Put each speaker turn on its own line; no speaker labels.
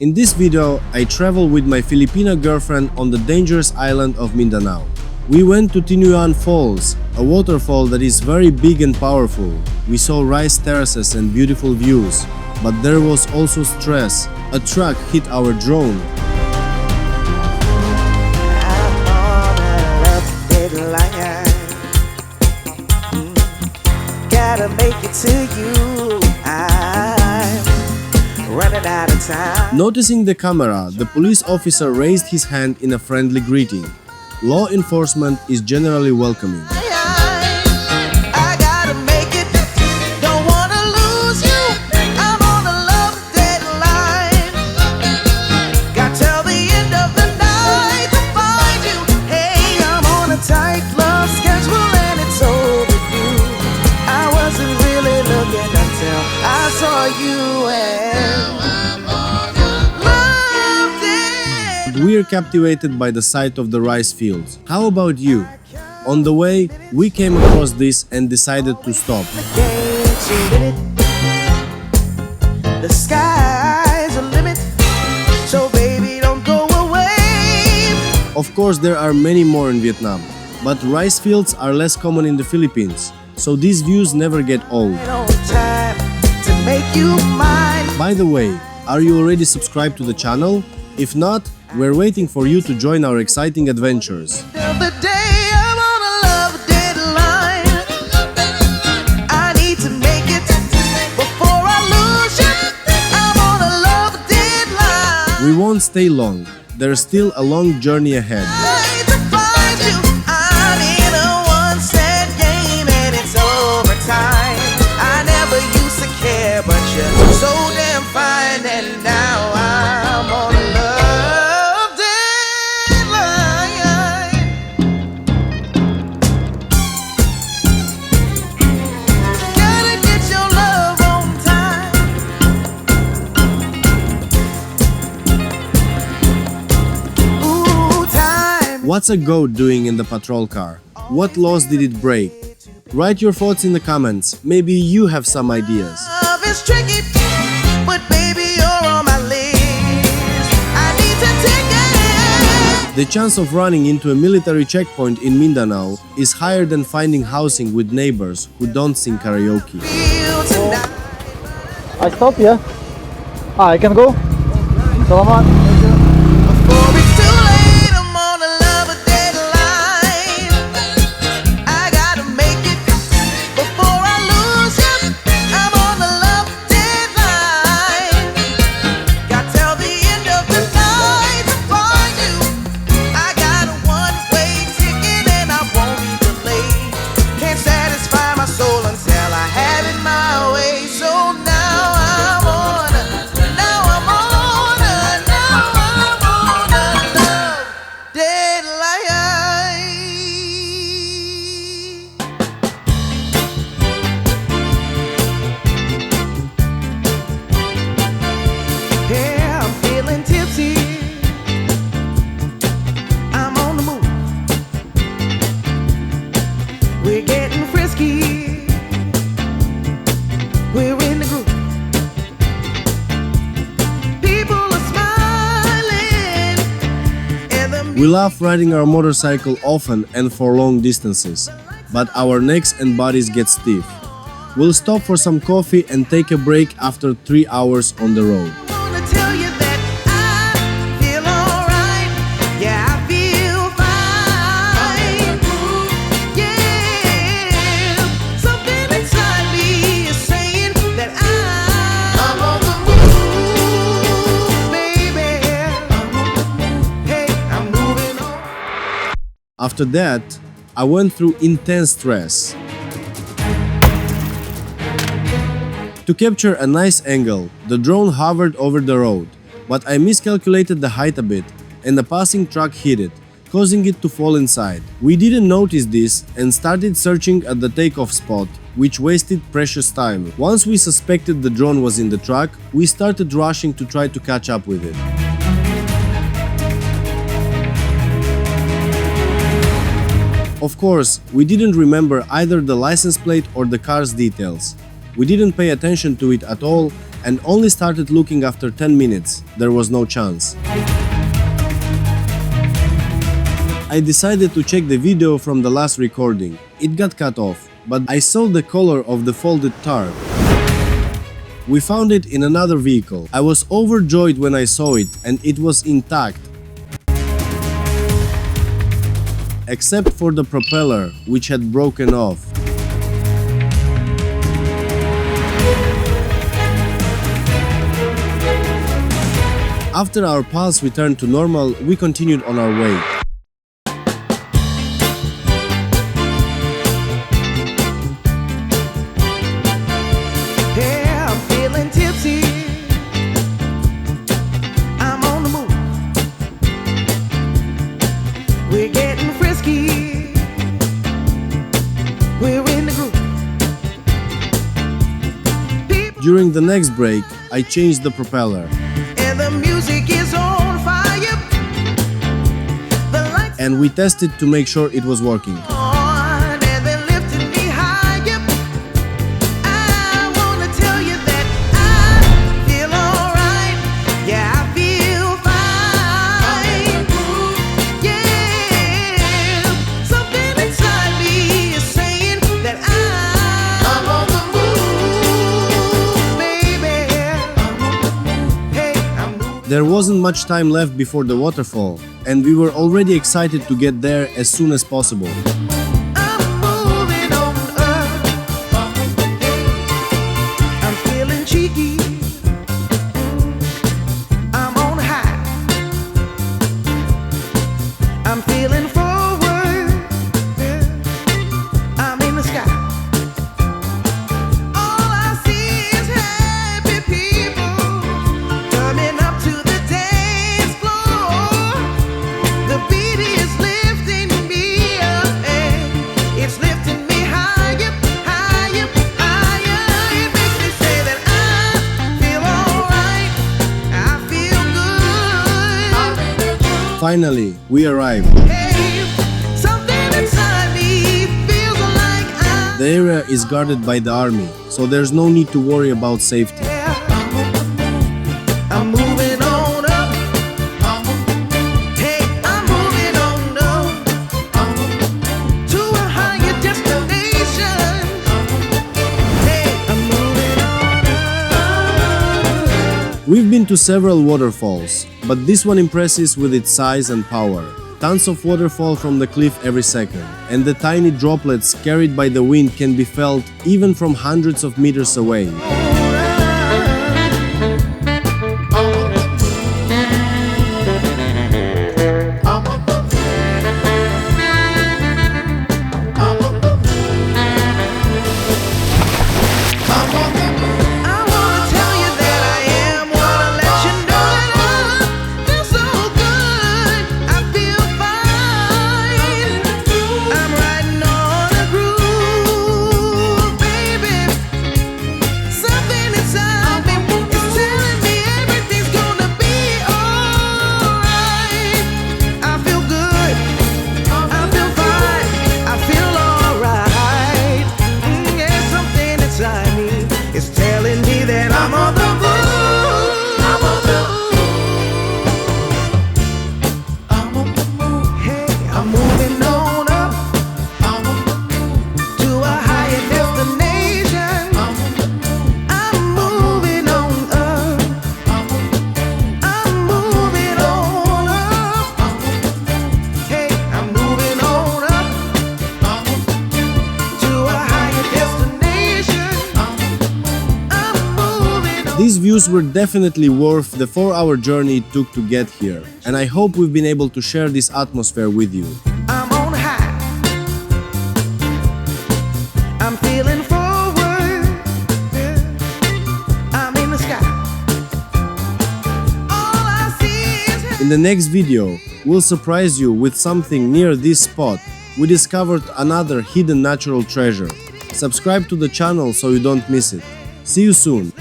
In this video, I travel with my Filipino girlfriend on the dangerous island of Mindanao. We went to Tinuy-an Falls, a waterfall that is very big and powerful. We saw rice terraces and beautiful views, but there was also stress. A truck hit our drone.
Gotta make it to you. I'm running out of time.
Noticing the camera, the police officer raised his hand in a friendly greeting. Law enforcement is generally welcoming.
I gotta make it. Don't wanna lose you. I'm on a love deadline. Got till the end of the night to find you. Hey, I'm on a tight love schedule and it's overdue. I wasn't really looking until I saw you and loved it.
We are captivated by the sight of the rice fields. How about you? On the way, we came across this and decided to stop.
The sky's a limit, so baby don't go away.
Of course, there are many more in Vietnam, but rice fields are less common in the Philippines, so these views never get old.
On time to make you mine.
By the way, are you already subscribed to the channel? If not, we're waiting for you to join our exciting adventures.
Till the day I'm on a love deadline. I need to make it before I lose you. I'm on a love deadline.
We won't stay long. There's still a long journey ahead.
To find you, I'm in a one-set game and it's overtime. I never used to care, but you're so damn fine, and now I'm on a love deadline. Gotta get your love on time. Ooh, time.
What's a goat doing in the patrol car? What laws did it break? Write your thoughts in the comments. Maybe you have some ideas.
Love is tricky, but baby, you're on my list. I need to take it.
The chance of running into a military checkpoint in Mindanao is higher than finding housing with neighbors who don't sing karaoke.
Feel tonight.
I stop here. I can go. Salamat.
Before it's too late, I'm on a love deadline. I gotta make it before I lose you. I'm on a love deadline. Got till the end of the night to find you. I got a one-way ticket and I won't be delayed. Can't satisfy my soul until I have it my way. So now I'm on a love deadline. Yeah, I'm feeling tipsy. I'm on the move. We're getting frisky. We're in the groove. People are smiling, and the
We love riding our motorcycle often and for long distances, but our necks and bodies get stiff. We'll stop for some coffee and take a break after 3 hours on the road.
wanna tell you that I feel alright. Yeah, I feel fine. Yeah, something inside me is saying that I'm on the move, baby. Hey, I'm moving on.
After that, I went through intense stress. To capture a nice angle, the drone hovered over the road, but I miscalculated the height a bit and a passing truck hit it, causing it to fall inside. We didn't notice this and started searching at the takeoff spot, which wasted precious time. Once we suspected the drone was in the truck, we started rushing to try to catch up with it. Of course, we didn't remember either the license plate or the car's details. We didn't pay attention to it at all and only started looking after 10 minutes. there was no chance. I decided to check the video from the last recording. It got cut off, but I saw the color of the folded tarp. We found it in another vehicle. I was overjoyed when I saw it, and it was intact, except for the propeller, which had broken off. After our pulse returned to normal, we continued on our way.
Yeah, I'm feeling tipsy. I'm on the move. We're getting frisky. We're in the groove.
During the next break, I changed the propeller.
And the music is on fire. The lights
And we tested to make sure it was working.
on and they're lifting me higher. I wanna tell you that I feel alright. Yeah, I feel fine. Yeah, something inside me is saying that I'm on the move, baby. Hey, I'm moving.
There wasn't much time left before the waterfall, and we were already excited to get there as soon as possible.
I'm moving on earth. I'm feeling cheeky. I'm on high. I'm feeling forward. I'm in the sky. All I see is happy people coming up to the dance floor. The beat is lifting me up, and it's lifting me higher, higher, higher. It makes me say that I feel alright. I feel good.
Finally, we arrived.
Hey, something inside me feels like
The area is guarded by the army, so there's no need to worry about safety.
I'm moving on up. Hey, I'm moving on up to a higher destination. Hey, I'm moving on up.
We've been to several waterfalls, but this one impresses with its size and power. Tons of water fall from the cliff every second, and the tiny droplets carried by the wind can be felt even from hundreds of meters away.
I wanna tell you that I am. Wanna let you know that I feel so good. I feel fine. I'm riding on a groove, baby. Something inside me is telling me everything's gonna be alright. I feel good. I feel fine. I feel alright. Yeah, something inside me is telling me that I'm on the move. I'm on the move. I'm on the move. Hey, I'm moving on up to a higher destination. I'm moving on up. I'm moving on up. Hey, I'm moving on up to a higher destination. I'm moving on.
These views were definitely worth the 4-hour journey it took to get here, and I hope we've been able to share this atmosphere with you.
I'm on high. I'm feeling forward. I'm in the sky. All I see is
In the next video, we'll surprise you with something near this spot. We discovered another hidden natural treasure. Subscribe to the channel so you don't miss it. See you soon.